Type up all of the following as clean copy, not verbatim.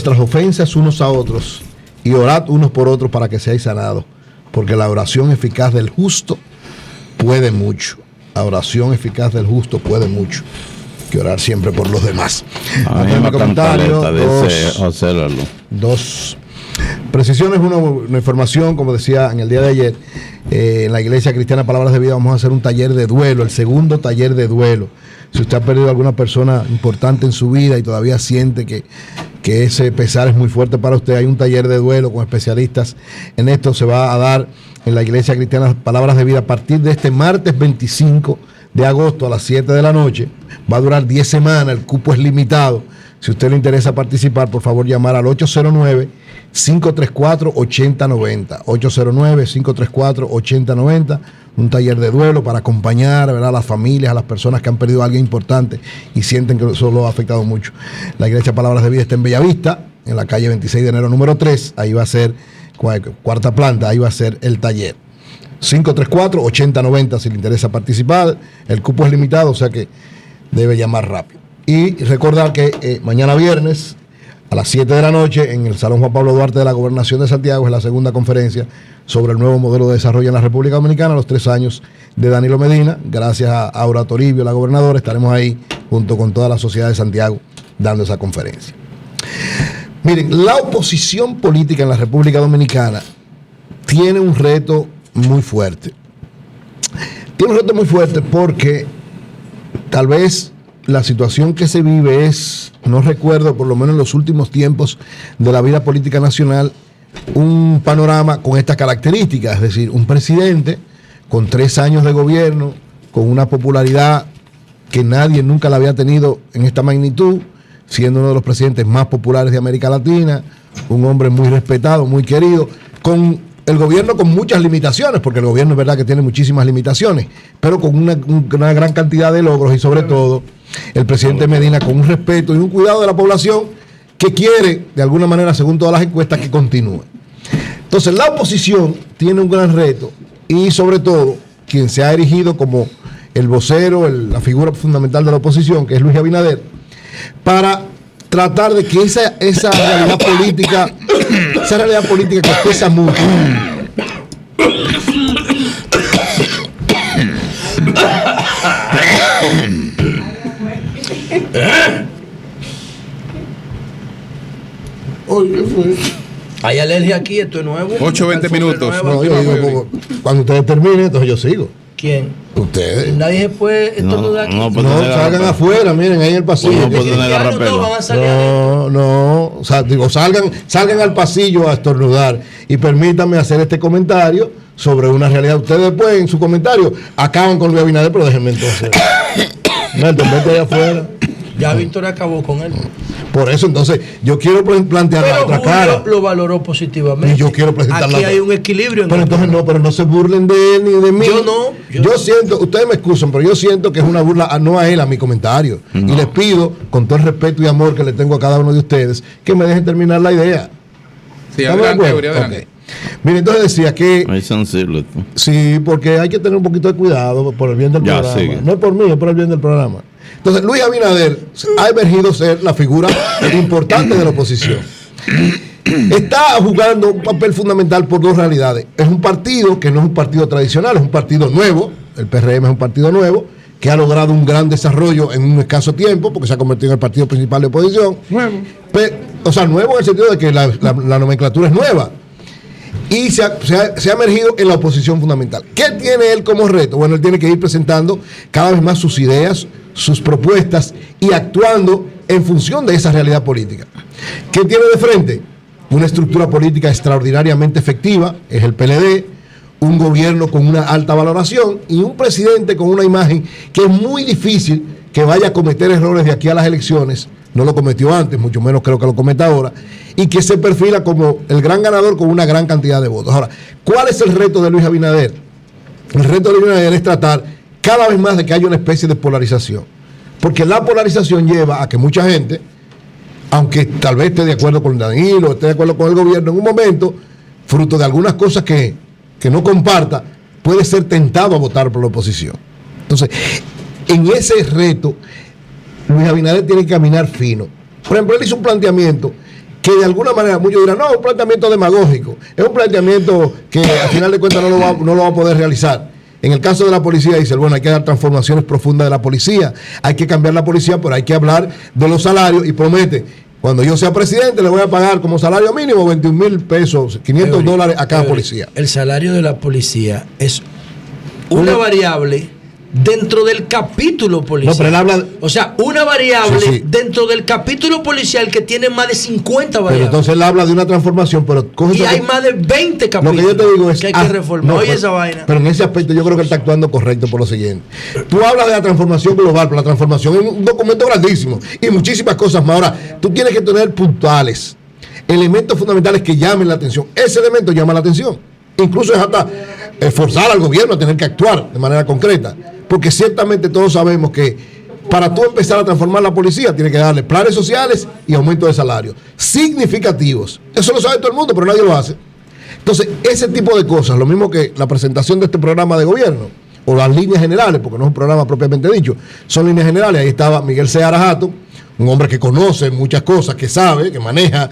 vuestras ofensas unos a otros y orad unos por otros para que seáis sanados, porque la oración eficaz del justo puede mucho. La oración eficaz del justo puede mucho. Que orar siempre por los demás. A mí me comentario, dice José Lalo. Dos precisiones, una información, como decía en el día de ayer, en la Iglesia Cristiana Palabras de Vida vamos a hacer un taller de duelo, el segundo taller de duelo. Si usted ha perdido a alguna persona importante en su vida y todavía siente que ese pesar es muy fuerte para usted, hay un taller de duelo con especialistas en esto. Se va a dar en la Iglesia Cristiana Palabras de Vida a partir de este martes 25 de agosto a las 7 de la noche. Va a durar 10 semanas, el cupo es limitado. Si a usted le interesa participar, por favor llamar al 809-534-8090. 809-534-8090. Un taller de duelo para acompañar, ¿verdad?, a las familias, a las personas que han perdido a alguien importante y sienten que eso lo ha afectado mucho. La Iglesia Palabras de Vida está en Bellavista, en la calle 26 de enero número 3. Ahí va a ser, cuarta planta, ahí va a ser el taller. 534-8090 si le interesa participar. El cupo es limitado, o sea que debe llamar rápido. Y recordar que mañana viernes a las 7 de la noche en el Salón Juan Pablo Duarte de la Gobernación de Santiago es la segunda conferencia sobre el nuevo modelo de desarrollo en la República Dominicana, los 3 años de Danilo Medina. Gracias a Aura Toribio, la gobernadora, estaremos ahí junto con toda la sociedad de Santiago dando esa conferencia. Miren, la oposición política en la República Dominicana tiene un reto muy fuerte. Tiene un reto muy fuerte porque tal vez la situación que se vive es, no recuerdo, por lo menos en los últimos tiempos de la vida política nacional, un panorama con estas características, es decir, un presidente con 3 años de gobierno, con una popularidad que nadie nunca la había tenido en esta magnitud, siendo uno de los presidentes más populares de América Latina, un hombre muy respetado, muy querido, con el gobierno con muchas limitaciones, porque el gobierno es verdad que tiene muchísimas limitaciones, pero con una gran cantidad de logros y sobre todo el presidente Medina con un respeto y un cuidado de la población que quiere, de alguna manera, según todas las encuestas, que continúe. Entonces, la oposición tiene un gran reto y sobre todo quien se ha erigido como el vocero, la figura fundamental de la oposición, que es Luis Abinader, para tratar de que esa realidad política, que pesa mucho, Oye, ¿qué fue? Hay alergia aquí, esto es nuevo. 8-20 minutos. No, yo digo, cuando ustedes terminen, entonces yo sigo. ¿Quién? Ustedes. Nadie se puede estornudar aquí. No, salgan afuera, miren, ahí en el pasillo. No, o sea, digo, salgan al pasillo a estornudar y permítanme hacer este comentario sobre una realidad. Ustedes después en su comentario acaban con Luis Abinader, pero déjenme entonces. Milton, vete allá afuera. Ya Víctor acabó con él. Por eso, entonces, yo quiero plantear la otra cara. Lo valoró positivamente. Y yo quiero presentar aquí hay un equilibrio. Pero entonces pero no se burlen de él ni de mí. Yo no. Yo siento, ustedes me excusan, pero yo siento que es una burla, no a él, a mi comentario. No. Y les pido, con todo el respeto y amor que le tengo a cada uno de ustedes, que me dejen terminar la idea. Sí, adelante. Okay. Mire, entonces decía que... Sí, porque hay que tener un poquito de cuidado por el bien del programa. Sigue. No es por mí, es por el bien del programa. Entonces, Luis Abinader ha emergido ser la figura importante de la oposición. Está jugando un papel fundamental por 2 realidades. Es un partido que no es un partido tradicional, es un partido nuevo. El PRM es un partido nuevo que ha logrado un gran desarrollo en un escaso tiempo porque se ha convertido en el partido principal de oposición. Nuevo. Nuevo en el sentido de que la nomenclatura es nueva. Y se ha emergido en la oposición fundamental. ¿Qué tiene él como reto? Bueno, él tiene que ir presentando cada vez más sus ideas, sus propuestas y actuando en función de esa realidad política. ¿Qué tiene de frente? Una estructura política extraordinariamente efectiva, es el PLD, un gobierno con una alta valoración y un presidente con una imagen que es muy difícil que vaya a cometer errores de aquí a las elecciones. No lo cometió antes, mucho menos creo que lo cometa ahora, y que se perfila como el gran ganador con una gran cantidad de votos. Ahora, ¿cuál es el reto de Luis Abinader? El reto de Luis Abinader es tratar cada vez más de que haya una especie de polarización, porque la polarización lleva a que mucha gente, aunque tal vez esté de acuerdo con Danilo, esté de acuerdo con el gobierno, en un momento, fruto de algunas cosas que no comparta, puede ser tentado a votar por la oposición. Entonces, en ese reto, Luis Abinader tiene que caminar fino. Por ejemplo, él hizo un planteamiento que de alguna manera muchos dirán, no, es un planteamiento demagógico, es un planteamiento que al final de cuentas no lo va a poder realizar. En el caso de la policía dice, bueno, hay que dar transformaciones profundas de la policía, hay que cambiar la policía, pero hay que hablar de los salarios y promete, cuando yo sea presidente le voy a pagar como salario mínimo 21,000 pesos, $500 a cada policía. El salario de la policía es una variable dentro del capítulo policial. No, pero él habla, o sea, una variable sí. dentro del capítulo policial que tiene más de 50 variables. Pero entonces él habla de una transformación, pero y hay más de 20 capítulos. Lo que yo te digo es que hay que reformar. No, Oye, esa vaina. Pero en ese aspecto yo creo que él está actuando correcto por lo siguiente. Tú hablas de la transformación global, pero la transformación es un documento grandísimo y muchísimas cosas más. Ahora, tú tienes que tener puntuales, elementos fundamentales que llamen la atención. Ese elemento llama la atención. Incluso es hasta forzar al gobierno a tener que actuar de manera concreta. Porque ciertamente todos sabemos que para tú empezar a transformar la policía, tiene que darle planes sociales y aumento de salarios significativos. Eso lo sabe todo el mundo, pero nadie lo hace. Entonces, ese tipo de cosas, lo mismo que la presentación de este programa de gobierno, o las líneas generales, porque no es un programa propiamente dicho, son líneas generales. Ahí estaba Miguel Seara Jato, un hombre que conoce muchas cosas, que sabe, que maneja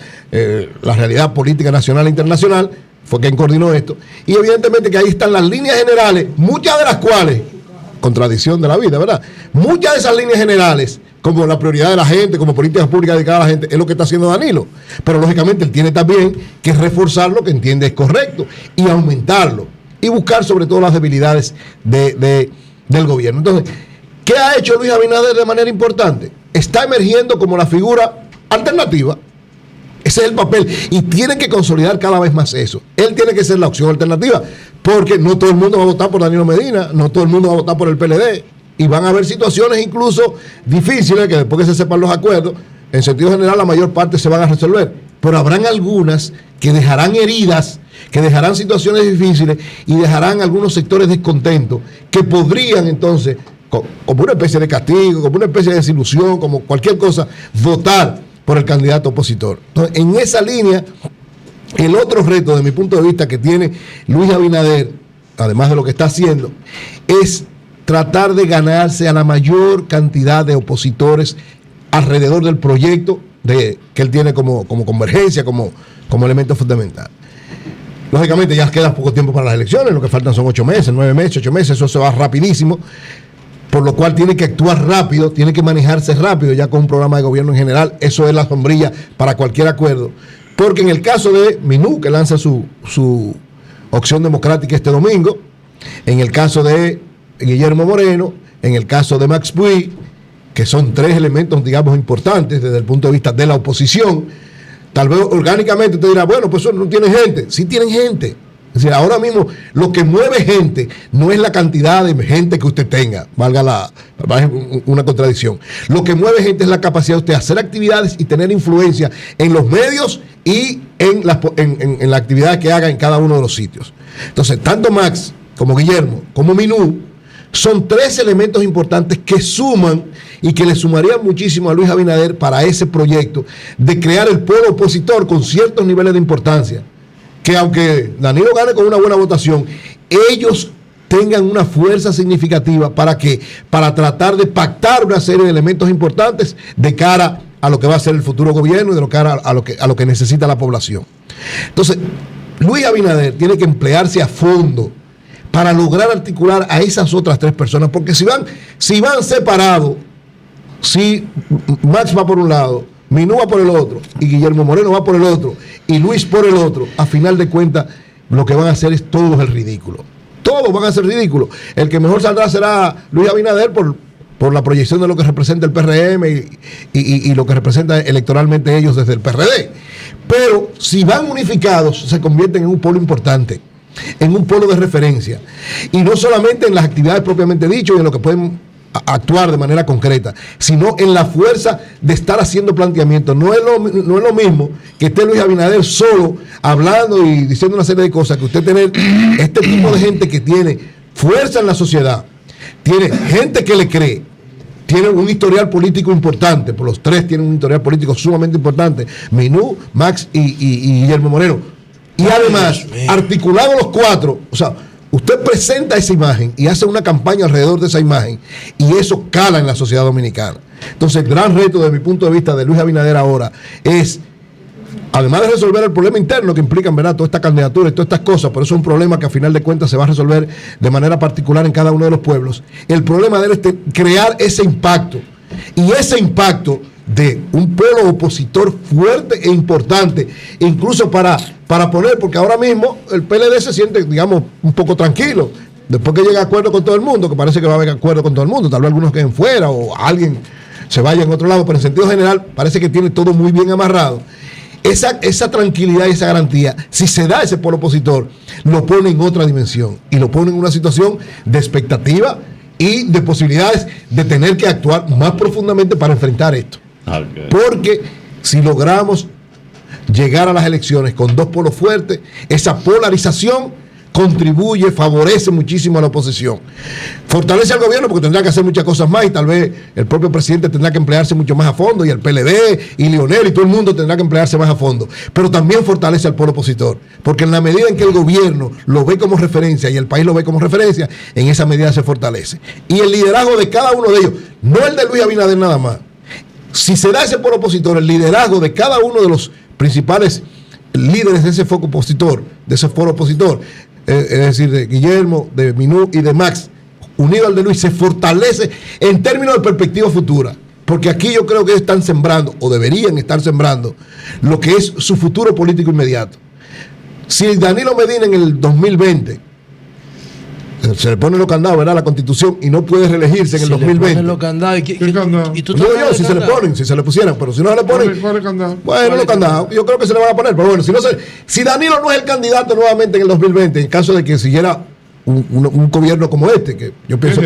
la realidad política nacional e internacional, fue quien coordinó esto. Y evidentemente que ahí están las líneas generales, muchas de las cuales, contradicción de la vida, ¿verdad? Muchas de esas líneas generales, como la prioridad de la gente, como políticas públicas dedicadas a la gente, es lo que está haciendo Danilo. Pero lógicamente él tiene también que reforzar lo que entiende es correcto y aumentarlo y buscar sobre todo las debilidades del gobierno. Entonces, ¿qué ha hecho Luis Abinader de manera importante? Está emergiendo como la figura alternativa. Ese es el papel y tienen que consolidar cada vez más eso. Él tiene que ser la opción alternativa, porque no todo el mundo va a votar por Danilo Medina, no todo el mundo va a votar por el PLD, y van a haber situaciones incluso difíciles que después que se sepan los acuerdos, en sentido general la mayor parte se van a resolver, pero habrán algunas que dejarán heridas, que dejarán situaciones difíciles y dejarán algunos sectores descontentos que podrían entonces, como una especie de castigo, como una especie de desilusión, como cualquier cosa, votar por el candidato opositor. Entonces, en esa línea, el otro reto, de mi punto de vista, que tiene Luis Abinader, además de lo que está haciendo, es tratar de ganarse a la mayor cantidad de opositores alrededor del proyecto que él tiene como convergencia, como elemento fundamental. Lógicamente ya queda poco tiempo para las elecciones, lo que faltan son 8 meses, 9 meses, 8 meses, eso se va rapidísimo, por lo cual tiene que actuar rápido, tiene que manejarse rápido ya con un programa de gobierno en general. Eso es la sombrilla para cualquier acuerdo, porque en el caso de Minú, que lanza su opción democrática este domingo, en el caso de Guillermo Moreno, en el caso de Max Puig, que son 3 elementos, digamos, importantes desde el punto de vista de la oposición, tal vez orgánicamente te dirá, bueno, pues eso no tiene gente. Sí tienen gente. Es decir, ahora mismo lo que mueve gente no es la cantidad de gente que usted tenga, valga una contradicción. Lo que mueve gente es la capacidad de usted hacer actividades y tener influencia en los medios y en la actividad que haga en cada uno de los sitios. Entonces, tanto Max como Guillermo como Minú son 3 elementos importantes que suman y que le sumarían muchísimo a Luis Abinader para ese proyecto de crear el polo opositor con ciertos niveles de importancia, que aunque Danilo gane con una buena votación, ellos tengan una fuerza significativa para tratar de pactar una serie de elementos importantes de cara a lo que va a ser el futuro gobierno y de cara a lo que necesita la población. Entonces, Luis Abinader tiene que emplearse a fondo para lograr articular a esas otras 3 personas, porque si van separados, si Max va por un lado, Minú va por el otro, y Guillermo Moreno va por el otro, y Luis por el otro, a final de cuentas, lo que van a hacer es todos el ridículo. Todos van a ser ridículos. El que mejor saldrá será Luis Abinader por la proyección de lo que representa el PRM y lo que representa electoralmente ellos desde el PRD. Pero si van unificados, se convierten en un polo importante, en un polo de referencia. Y no solamente en las actividades propiamente dicho y en lo que pueden actuar de manera concreta, sino en la fuerza de estar haciendo planteamientos. No es lo mismo que esté Luis Abinader solo hablando y diciendo una serie de cosas, que usted tener este tipo de gente que tiene fuerza en la sociedad, tiene gente que le cree, tiene un historial político importante, por los 3 tienen un historial político sumamente importante, Minú, Max y Guillermo Moreno. Y además, articulados los 4, o sea, usted presenta esa imagen y hace una campaña alrededor de esa imagen y eso cala en la sociedad dominicana. Entonces, el gran reto desde mi punto de vista de Luis Abinader ahora es además de resolver el problema interno que implican, ¿verdad?, toda esta candidatura y todas estas cosas, pero eso es un problema que a final de cuentas se va a resolver de manera particular en cada uno de los pueblos. El problema de él es crear ese impacto, y ese impacto de un polo opositor fuerte e importante, incluso para poner, porque ahora mismo el PLD se siente, digamos, un poco tranquilo, después que llega a acuerdo con todo el mundo, que parece que va a haber acuerdo con todo el mundo, tal vez algunos queden fuera o alguien se vaya en otro lado, pero en sentido general parece que tiene todo muy bien amarrado. Esa tranquilidad y esa garantía, si se da ese polo opositor, lo pone en otra dimensión y lo pone en una situación de expectativa y de posibilidades de tener que actuar más profundamente para enfrentar esto. Okay. Porque si logramos llegar a las elecciones con dos polos fuertes, esa polarización contribuye, favorece muchísimo a la oposición. Fortalece al gobierno porque tendrá que hacer muchas cosas más y tal vez el propio presidente tendrá que emplearse mucho más a fondo, y el PLD y Leonel y todo el mundo tendrá que emplearse más a fondo. Pero también fortalece al polo opositor, porque en la medida en que el gobierno lo ve como referencia y el país lo ve como referencia, en esa medida se fortalece. Y el liderazgo de cada uno de ellos, no el de Luis Abinader nada más. Si se da ese polo opositor, el liderazgo de cada uno de los principales líderes de ese foco opositor, de ese foro opositor, es decir, de Guillermo, de Minú y de Max, unido al de Luis, se fortalece en términos de perspectiva futura. Porque aquí yo creo que están sembrando, o deberían estar sembrando, lo que es su futuro político inmediato. Si Danilo Medina en el 2020 se le ponen los candados, ¿verdad?, a la Constitución, y no puede reelegirse en el 2020. Los candados, ¿Y tú no, yo, si se le ponen, si se le pusieran, pero si no se le ponen. Bueno, los candados, yo creo que se le van a poner, pero bueno, si Danilo no es el candidato nuevamente en el 2020, en caso de que siguiera un gobierno como este, que yo pienso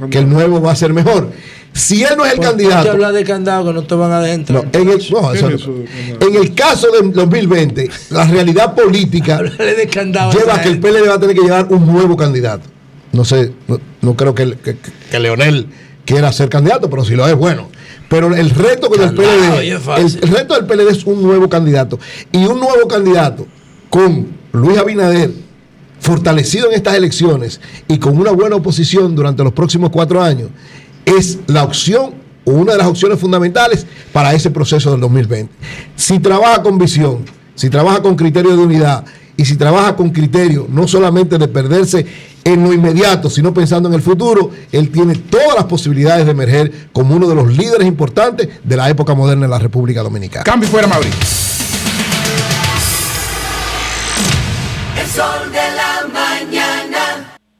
que el nuevo va a ser mejor. Si él no es el candidato. ¿Por qué hablar de candado que no te van a dejar entrar? En el caso del 2020, la realidad política lleva a que el PLD va a tener que llevar un nuevo candidato. No sé, no creo que Leonel quiera ser candidato, pero si lo es, bueno. Pero el reto con el PLD, el reto del PLD es un nuevo candidato. Y un nuevo candidato con Luis Abinader fortalecido en estas elecciones y con una buena oposición durante los próximos 4 años, es la opción o una de las opciones fundamentales para ese proceso del 2020. Si trabaja con visión, si trabaja con criterio de unidad y si trabaja con criterio no solamente de perderse en lo inmediato, sino pensando en el futuro, él tiene todas las posibilidades de emerger como uno de los líderes importantes de la época moderna en la República Dominicana. Cambio fuera, Mauri. El sol de la mañana.